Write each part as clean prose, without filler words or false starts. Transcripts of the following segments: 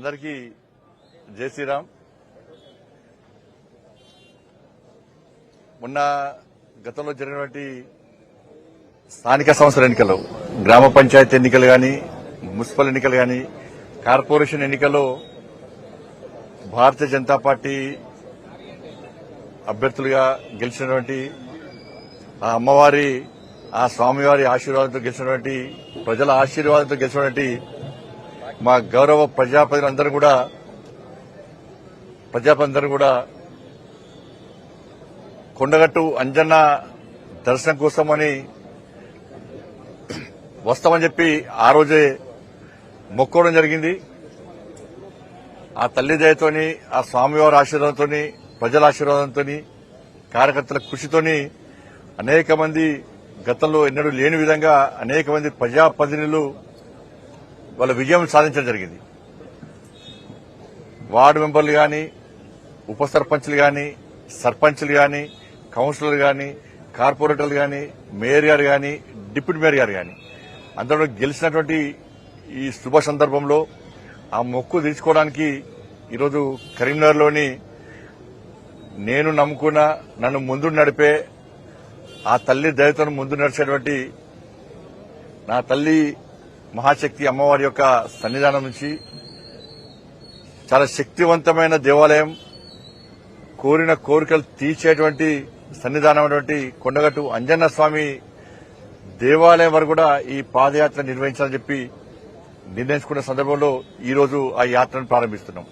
అందరికీ జై శ్రీరామ్. మొన్న గతంలో జరిగినటువంటి స్థానిక సంస్థల ఎన్నికల్లో గ్రామ పంచాయతీ ఎన్నికలు గాని, మున్సిపల్ ఎన్నికలు గాని, కార్పొరేషన్ ఎన్నికల్లో భారతీయ జనతా పార్టీ అభ్యర్థులుగా గెలిచినటువంటి ఆ అమ్మవారి, ఆ స్వామివారి ఆశీర్వాదంతో గెలిచినటువంటి, ప్రజల ఆశీర్వాదంతో గెలిచినటువంటి మా గౌరవ ప్రజాప్రతినిధులందరూ కూడా కొండగట్టు అంజన్న దర్శనం కోసమని వస్తామని చెప్పి ఆ రోజే మొక్కోవడం జరిగింది. ఆ తల్లి దయతోని, ఆ స్వామివారి ఆశీర్వాదంతోని, ప్రజల ఆశీర్వాదంతోని, కార్యకర్తల కృషితోని అనేక మంది గతంలో ఎన్నడూ లేని విధంగా అనేక మంది ప్రజాప్రతినిధులు వాళ్ళ విజయం సాధించడం జరిగింది. వార్డు మెంబర్లు గాని, ఉప సర్పంచ్లు గాని, సర్పంచ్లు గాని, కౌన్సిలర్లు గాని, కార్పొరేటర్లు గాని, మేయర్ గారు గాని, డిప్యూటీ మేయర్ గారు గాని అందరూ గెలిచినటువంటి ఈ శుభ సందర్భంలో ఆ మొక్కు తీర్చుకోవడానికి ఈరోజు కరీంనగర్లోని నేను నమ్ముకున్న, నన్ను ముందు నడిపే ఆ తల్లి దయతో ముందు నడిచేటువంటి నా తల్లి మహాశక్తి అమ్మవారి యొక్క సన్నిధానం నుంచి చాలా శక్తివంతమైన దేవాలయం, కోరిన కోరికలు తీర్చేటువంటి సన్నిధానమైనటువంటి కొండగట్టు అంజన్న స్వామి దేవాలయం వరకు కూడా ఈ పాదయాత్ర నిర్వహించాలని చెప్పి నిర్ణయించుకున్న సందర్భంలో ఈరోజు ఆ యాత్రను ప్రారంభిస్తున్నాం.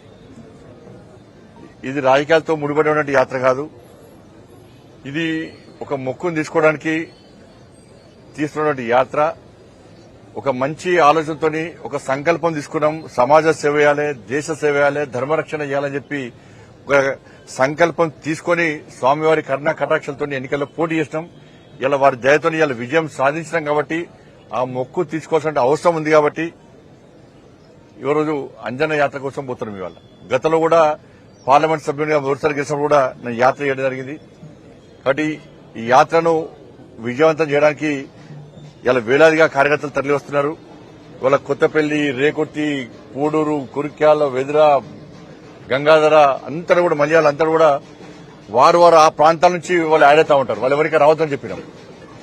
ఇది రాజకీయాలతో ముడిపడినటువంటి యాత్ర కాదు. ఇది ఒక మొక్కును తీసుకోవడానికి తీసుకున్నటువంటి యాత్ర. ఒక మంచి ఆలోచనతోని ఒక సంకల్పం తీసుకున్నాం. సమాజ సేవ చేయాలి, దేశ సేవ చేయాలి, ధర్మరక్షణ చేయాలని చెప్పి ఒక సంకల్పం తీసుకుని స్వామివారి కరుణా కటాక్షలతో ఎన్నికల్లో పోటీ చేసినాం. ఇలా వారి దయతో ఇలా విజయం సాధించినాం కాబట్టి ఆ మొక్కు తీసుకోవాల్సిన అవసరం ఉంది కాబట్టి ఈరోజు అంజన్న యాత్ర కోసం పోతున్నాం. ఇవాళ గతంలో కూడా పార్లమెంట్ సభ్యునిగా మొదటిసారి గెలిచినప్పుడు కూడా నేను యాత్ర చేయడం జరిగింది. కాబట్టి ఈ యాత్రను విజయవంతం చేయడానికి ఇలా వేలాదిగా కార్యకర్తలు తరలి వస్తున్నారు. ఇవాళ కొత్తపల్లి, రేకొట్టి, పూడూరు, కురిక్యాల, వెదుర, గంగాధర అంతా కూడా, మలయాళ అంతా కూడా వారు ఆ ప్రాంతాల నుంచి వాళ్ళు యాడ్ అవుతా ఉంటారు. వాళ్ళు ఎవరికి రావద్దని చెప్పినాం.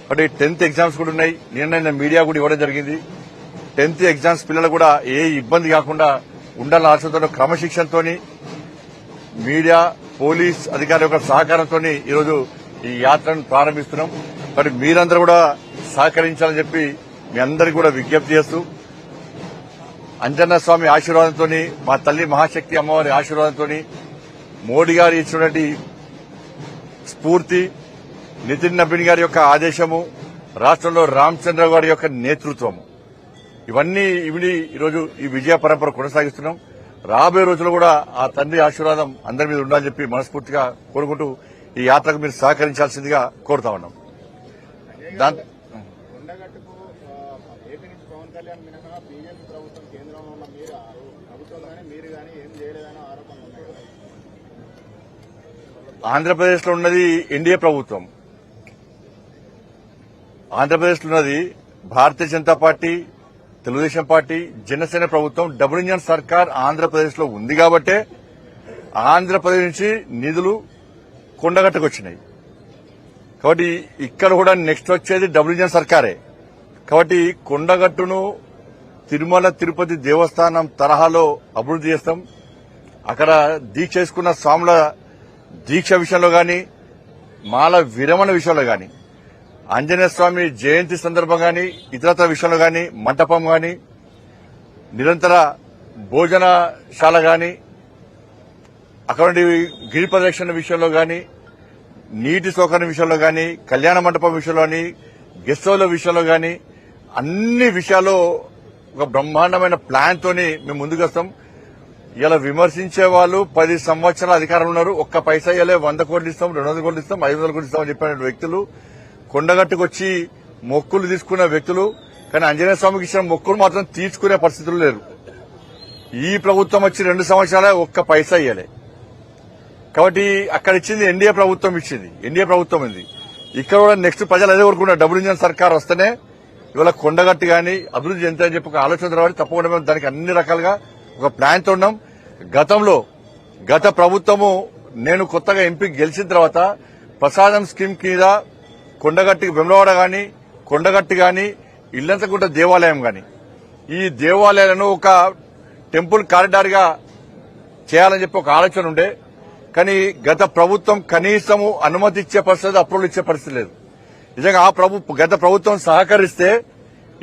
బట్ 10th ఎగ్జామ్స్ కూడా ఉన్నాయి. నిన్న మీడియా కూడా ఇవ్వడం జరిగింది. 10th ఎగ్జామ్స్ పిల్లలు కూడా ఏ ఇబ్బంది కాకుండా ఉండాలని ఆశతో, క్రమశిక్షణతో మీడియా, పోలీస్ అధికారుల యొక్క సహకారంతో ఈరోజు ఈ యాత్రను ప్రారంభిస్తున్నాం. మరి మీరందరూ కూడా సహకరించాలని చెప్పి మీ అందరికీ కూడా విజ్ఞప్తి చేస్తూ, అంజన్న స్వామి ఆశీర్వాదంతో, మా తల్లి మహాశక్తి అమ్మవారి ఆశీర్వాదంతో, మోడీ గారు ఇచ్చినటువంటి స్ఫూర్తి, నితిన్ నబీన్ గారి యొక్క ఆదేశము, రాష్ట్రంలో రామచంద్ర గారి యొక్క నేతృత్వము, ఇవన్నీ ఈరోజు ఈ విజయ పరంపర కొనసాగిస్తున్నాం. రాబోయే రోజుల్లో కూడా ఆ తండ్రి ఆశీర్వాదం అందరి మీద ఉండాలని చెప్పి మనస్ఫూర్తిగా కోరుకుంటూ ఈ యాత్రకు మీరు సహకరించాల్సిందిగా కోరుతా ఉన్నాం. ఆంధ్రప్రదేశ్ లో ఉన్నది ఎన్డీఏ ప్రభుత్వం. ఆంధ్రప్రదేశ్ లో ఉన్నది భారతీయ జనతా పార్టీ, తెలుగుదేశం పార్టీ, జనసేన ప్రభుత్వం. డబుల్ ఇంజన్ సర్కార్ ఆంధ్రప్రదేశ్ లో ఉంది కాబట్టే ఆంధ్రప్రదేశ్ నుంచి నిధులు కొండగట్టుకు వచ్చినాయి. కాబట్టి ఇక్కడ కూడా నెక్స్ట్ వచ్చేది డబుల్ ఇంజన్ సర్కారే. కాబట్టి కొండగట్టును తిరుమల తిరుపతి దేవస్థానం తరహాలో అభివృద్ది చేస్తాం. అక్కడ దీక్ష చేసుకున్న స్వాముల దీక్ష విషయంలో గాని, మాల విరమణ విషయంలో గాని, ఆంజనేయ స్వామి జయంతి సందర్భం గాని, ఇతరత్ర విషయంలో గాని, మంటపం గాని, నిరంతర భోజనశాల గాని, అక్కడ గిరి ప్రదక్షిణ విషయంలో గాని, నీటి సౌకర్యం విషయంలో గాని, కళ్యాణ మండపం విషయంలో గాని, గెస్ట్ హౌస్ల విషయంలో గాని, అన్ని విషయాల్లో ఒక బ్రహ్మాండమైన ప్లాన్ తోని మేము ముందుకు వస్తాం. ఇలా విమర్శించే వాళ్ళు 10 సంవత్సరాల అధికారంలో ఉన్నారు. ఒక్క పైసా ఇవ్వలే, 100 కోట్లు ఇస్తాం, 200 కోట్లు ఇస్తాం, 500 కోట్లు ఇస్తామని చెప్పిన వ్యక్తులు, కొండగట్టుకు వచ్చి మొక్కులు తీసుకున్న వ్యక్తులు, కానీ ఆంజనేయ స్వామికి ఇచ్చిన మొక్కులు మాత్రం తీసుకునే పరిస్థితులు లేరు. ఈ ప్రభుత్వం వచ్చి 2 సంవత్సరాలే ఒక్క పైసా ఇవ్వలే. కాబట్టి అక్కడ ఇచ్చింది ఎన్డీఏ ప్రభుత్వం ఇచ్చింది, ఎన్డీఏ ప్రభుత్వం ఉంది. ఇక్కడ కూడా నెక్స్ట్ ప్రజలు అదే కోరుకున్నారు. డబుల్ ఇంజన్ సర్కార్ వస్తేనే ఇవాళ కొండగట్టు గాని అభివృద్ధి చెందుతాయని చెప్పి ఒక ఆలోచన రావాలి. తప్పకుండా మేము దానికి అన్ని రకాలుగా ఒక ప్లాన్ తో ఉన్నాం. గత ప్రభుత్వము నేను కొత్తగా ఎంపీ గెలిచిన తర్వాత ప్రసాదం స్కీమ్ కింద కొండగట్టి వెమ్లవాడ గాని కొండగట్టి గాని ఇల్లంతకుంట దేవాలయం గాని ఈ దేవాలయాలను ఒక టెంపుల్ కారిడార్ గా చేయాలని చెప్పి ఒక ఆలోచన ఉండే. కానీ గత ప్రభుత్వం కనీసము అనుమతి ఇచ్చే పరిస్థితి, అప్రూవల్ ఇచ్చే పరిస్థితి లేదు. నిజంగా గత ప్రభుత్వం సహకరిస్తే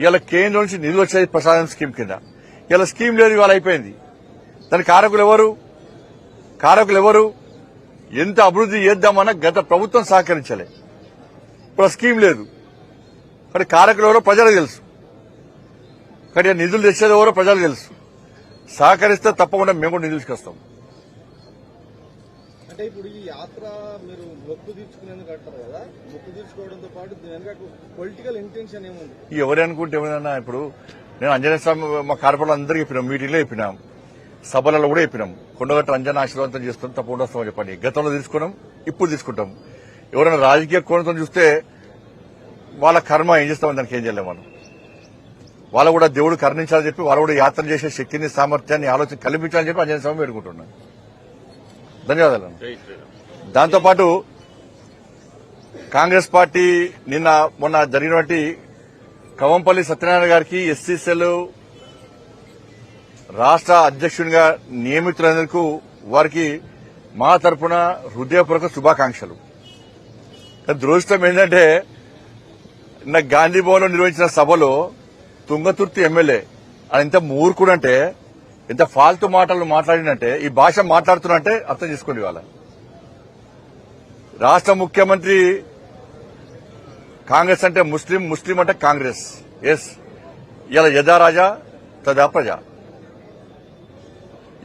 ఇవాళ కేంద్రం నుంచి నిధులు వచ్చేది ప్రసాదం స్కీమ్ కింద. ఇలా స్కీమ్ లేదు, ఇవాళ అయిపోయింది. దాని కారకులు ఎవరు? ఎంత అభివృద్ధి చేద్దామన్నా గత ప్రభుత్వం సహకరించలే. ఇప్పుడు స్కీమ్ లేదు. కానీ కారకులు ఎవరో ప్రజలకు తెలుసు. కానీ నిధులు తెచ్చేది ఎవరో ప్రజలకు తెలుసు. సహకరిస్తే తప్పకుండా మేము కూడా నిధులు తీసుకొస్తాం. అంటే ఇప్పుడు ఈ యాత్ర మీరు మొక్కు తీర్చుకునేందుకు అంటారు కదా, మొక్కు తీర్చుకోవడంతో పాటు పొలిటికల్ ఇంటెన్షన్ ఏముంది? ఎవరు అనుకుంటే ఏమైనా ఇప్పుడు నేను అంజనేయ స్వామి మా కార్పొరేట్లు అందరికీ చెప్పినాం, మీటింగ్లో చెప్పినాం, సభలలో కూడా చెప్పినాం. కొండగట్టు అంజన ఆశీర్వాదం చేస్తాం, తప్పకుండా వస్తామని చెప్పండి. గతంలో తీసుకున్నాం, ఇప్పుడు తీసుకుంటాం. ఎవరైనా రాజకీయ కోణంతో చూస్తే వాళ్ళ కర్మ ఏం చేస్తామని దానికి ఏం చేయలేము మనం. వాళ్ళు కూడా దేవుడు కరుణించాలని చెప్పి వాళ్ళు కూడా యాత్ర చేసే శక్తిని సామర్థ్యాన్ని ఆలోచన కల్పించాలని చెప్పి అంజనేయ స్వామి వేడుకుంటున్నాను. ధన్యవాదాలు. దాంతోపాటు కాంగ్రెస్ పార్టీ మొన్న జరిగినటువంటి కవంపల్లి సత్యనారాయణ గారికి ఎస్సీసీఎల్ రాష్ట్ర అధ్యక్షునిగా నియమితులందుకు వారికి మా తరఫున హృదయపూర్వక శుభాకాంక్షలు. దురదృష్టం ఏంటంటే నిన్న గాంధీ భవన్ లో నిర్వహించిన సభలో తుంగతుర్తి ఎమ్మెల్యే ఎంత మూర్ఖుడంటే, ఎంత ఫాల్తు మాటలు మాట్లాడినంటే, ఈ భాష మాట్లాడుతున్నంటే అర్థం చేసుకోండి. వాళ్ళ రాష్ట్ర ముఖ్యమంత్రి కాంగ్రెస్ అంటే ముస్లిం అంటే కాంగ్రెస్. ఎస్, ఇలా యథా రాజా తదా ప్రజ.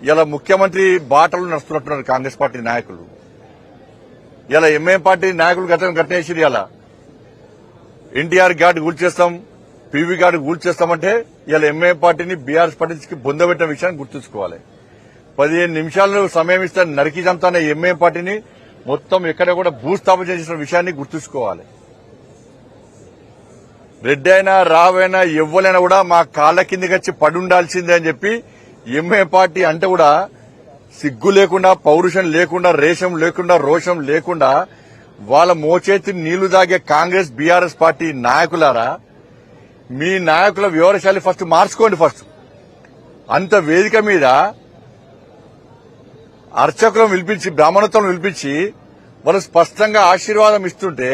ఇలా ముఖ్యమంత్రి బాటలు నడుస్తున్నట్టున్నారు కాంగ్రెస్ పార్టీ నాయకులు. ఇలా ఎంఐఎం పార్టీ నాయకులు గట్టేసిరి. ఇలా ఎన్టీఆర్ ఘాట్ కూల్చేస్తాం, పీవీ ఘాట్ కూల్చేస్తామంటే ఇలా ఎంఐఎం పార్టీని బీఆర్ఎస్ పార్టీకి బొందబెట్టిన విషయాన్ని గుర్తుంచుకోవాలి. 15 నిమిషాలు సమయం ఇస్తే నరికి చంపుతానే ఎంఐఎం పార్టీని మొత్తం ఎక్కడ కూడా భూస్థాపన చేసిన విషయాన్ని గుర్తుంచుకోవాలి. రెడ్డి అయినా రావైనా ఎవ్వలైనా కూడా మా కాళ్ల కిందకి వచ్చి పడుండాల్సిందే అని చెప్పి ఎంఐఎం పార్టీ అంటే కూడా సిగ్గు లేకుండా, పౌరుషం లేకుండా, రేషం లేకుండా, రోషం లేకుండా వాళ్ళ మోచేతి నీళ్లు దాగే కాంగ్రెస్ బీఆర్ఎస్ పార్టీ నాయకులారా, మీ నాయకుల వ్యవహారశాలి ఫస్ట్ మార్చుకోండి. ఫస్ట్ అంత వేదిక మీద అర్చకులను పిలిపించి, బ్రాహ్మణత్వం పిలిపించి వాళ్ళు స్పష్టంగా ఆశీర్వాదం ఇస్తుంటే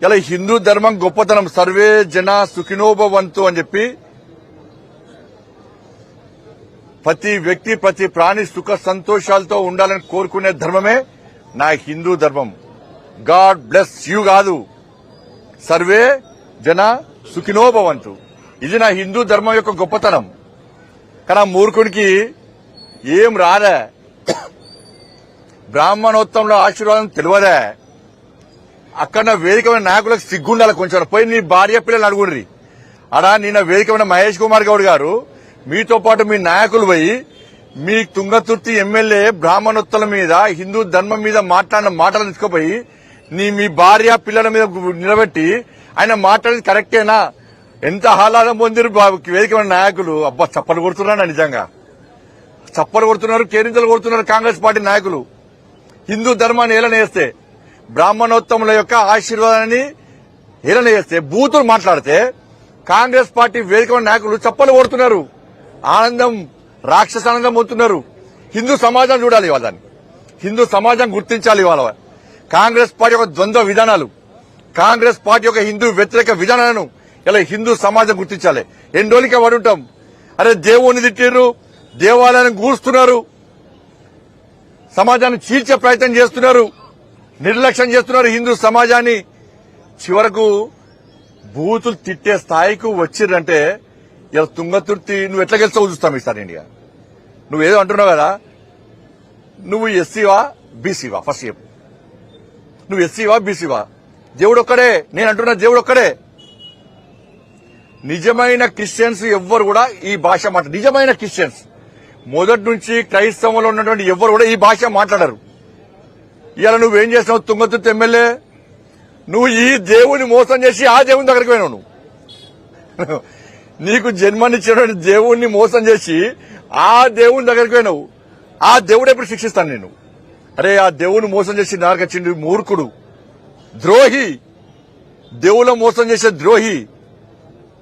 ఇలా హిందూ ధర్మం గొప్పతనం, సర్వే జన సుఖినోభవంతు అని చెప్పి ప్రతి వ్యక్తి ప్రతి ప్రాణి సుఖ సంతోషాలతో ఉండాలని కోరుకునే ధర్మమే నా హిందూ ధర్మం. గాడ్ బ్లెస్ యూ కాదు, సర్వే జన సుఖినోభవంతు. ఇది నా హిందూ ధర్మం యొక్క గొప్పతనం. కానీ ఆ మూర్ఖుడికి ఏం రాదే, బ్రాహ్మణోత్సవంలో ఆశీర్వాదం తెలియదే. అక్కడ వేదికమైన నాయకులకు సిగ్గుండాలి కొంచెం. పోయి నీ భార్య పిల్లలు అడుగుండ్రి. అడా నిన్న వేదికమైన మహేష్ కుమార్ గౌడ్ గారు మీతో పాటు మీ నాయకులు పోయి మీ తుంగతుర్తి ఎమ్మెల్యే బ్రాహ్మణోత్సవం మీద, హిందూ ధర్మం మీద మాట్లాడిన మాటలు తీసుకుపోయి మీ భార్య పిల్లల మీద నిలబెట్టి ఆయన మాట్లాడేది కరెక్టేనా? ఎంత ఆహ్లాదం పొందిరు వేదికమైన నాయకులు. అబ్బా, చప్పలు కొడుతున్నారా? నిజంగా చప్పలు కొడుతున్నారు, కేరింతలు కొడుతున్నారు కాంగ్రెస్ పార్టీ నాయకులు. హిందూ ధర్మాన్ని ఏలన చేస్తే, బ్రాహ్మణోత్తముల యొక్క ఆశీర్వాదాన్ని ఏలన చేస్తే, బూతులు మాట్లాడితే కాంగ్రెస్ పార్టీ వేదికమైన నాయకులు చప్పలు కొడుతున్నారు. ఆనందం, రాక్షసానందం పొందుతున్నారు. హిందూ సమాజం చూడాలి ఇవాళ, దాన్ని హిందూ సమాజం గుర్తించాలి. ఇవాళ కాంగ్రెస్ పార్టీ యొక్క ద్వంద్వ విధానాలు, కాంగ్రెస్ పార్టీ యొక్క హిందూ వ్యతిరేక విధానాలను ఇలా హిందూ సమాజం గుర్తించాలి. ఎన్ని రోజులకే పడుంటాం? అరే దేవుణ్ణి తిట్టిర్రు, దేవాలయాన్ని గూస్తున్నారు, సమాజాన్ని చీల్చే ప్రయత్నం చేస్తున్నారు, నిర్లక్ష్యం చేస్తున్నారు హిందూ సమాజాన్ని. చివరకు బూతులు తిట్టే స్థాయికి వచ్చిర్రంటే ఇలా తుంగతుర్తి నువ్వు ఎట్లా గెలుస్తావు చూస్తాం ఈసారి ఇండియా. నువ్వేదో అంటున్నావు కదా, నువ్వు ఎస్సీవా బీసీవా? ఫస్ట్ చెప్పు, నువ్వు ఎస్సీవా బీసీవా? దేవుడు ఒక్కడే. నేను అంటున్నా దేవుడు ఒక్కడే. నిజమైన క్రిస్టియన్స్ ఎవ్వరు కూడా ఈ భాష మాట్లాడరు. నిజమైన క్రిస్టియన్స్ మొదటి నుంచి క్రైస్తవంలో ఉన్నటువంటి ఎవ్వరు కూడా ఈ భాష మాట్లాడరు. ఇలా నువ్వేం చేసినావు తుంగతుర్తి ఎమ్మెల్యే? నువ్వు ఈ దేవుని మోసం చేసి ఆ దేవుని దగ్గరికి పోయినావు. నువ్వు నీకు జన్మనిచ్చినటువంటి దేవుణ్ణి మోసం చేసి ఆ దేవుని దగ్గరికి పోయినావు. ఆ దేవుడు ఎప్పుడు శిక్షిస్తాను నేను? అరే ఆ దేవుని మోసం చేసి నారకొచ్చిండు మూర్ఖుడు, ద్రోహి, దేవుల మోసం చేసే ద్రోహి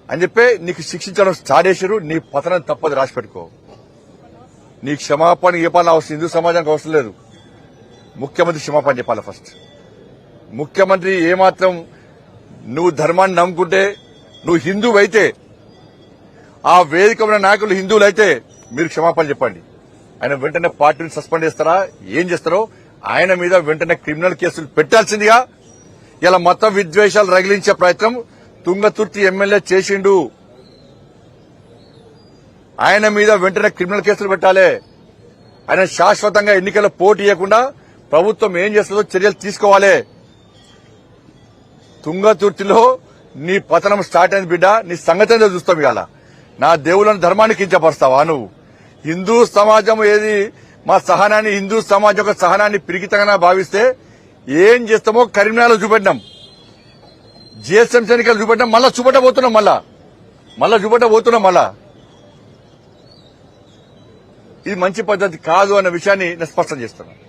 అని చెప్పి నీకు శిక్షించడం స్టార్ట్ చేశారు. నీ పతనం తప్పదు, రాసి పెట్టుకో. నీ క్షమాపణ చెప్పాలని అవసరం హిందూ సమాజానికి అవసరం లేదు. ముఖ్యమంత్రి క్షమాపణ చెప్పాలి ఫస్ట్. ముఖ్యమంత్రి ఏమాత్రం నువ్వు ధర్మాన్ని నమ్ముకుంటే, నువ్వు హిందువు అయితే, ఆ వేదిక ఉన్న నాయకులు హిందువులు అయితే మీరు క్షమాపణ చెప్పండి. ఆయన వెంటనే పార్టీని సస్పెండ్ చేస్తారా, ఏం చేస్తారో ఆయన మీద వెంటనే క్రిమినల్ కేసులు పెట్టాల్సిందిగా ఇలా మత విద్వేషాలు రగిలించే ప్రయత్నం తుంగతుర్తి ఎమ్మెల్యే చేసిండు. ఆయన మీద వెంటనే క్రిమినల్ కేసులు పెట్టాలి. ఆయన శాశ్వతంగా ఎన్నికల్లో పోటీ ఇవ్వకుండా ప్రభుత్వం ఏం చేస్తుందో చర్యలు తీసుకోవాలి. తుంగతుర్తిలో నీ పతనం స్టార్ట్ అయింది బిడ్డ. నీ సంగతి ఏదో చూస్తాం. ఇవాళ నా దేవులను ధర్మాన్ని కించపరుస్తావా నువ్వు? హిందూ సమాజం ఏది మా సహనాన్ని, హిందూ సమాజం యొక్క సహనాన్ని పిరికితంగా భావిస్తే ఏం చేస్తామో కరీంనగర్లో చూపెట్టినాం, జిఎస్ఎంసీ ఎన్నికలు చూపెట్టినాం, మళ్ళా చూపెట్టబోతున్నాం, మళ్ళా చూపెట్టబోతున్నాం. ఇది మంచి పద్ధతి కాదు అన్న విషయాన్ని నేను స్పష్టం చేస్తున్నాను.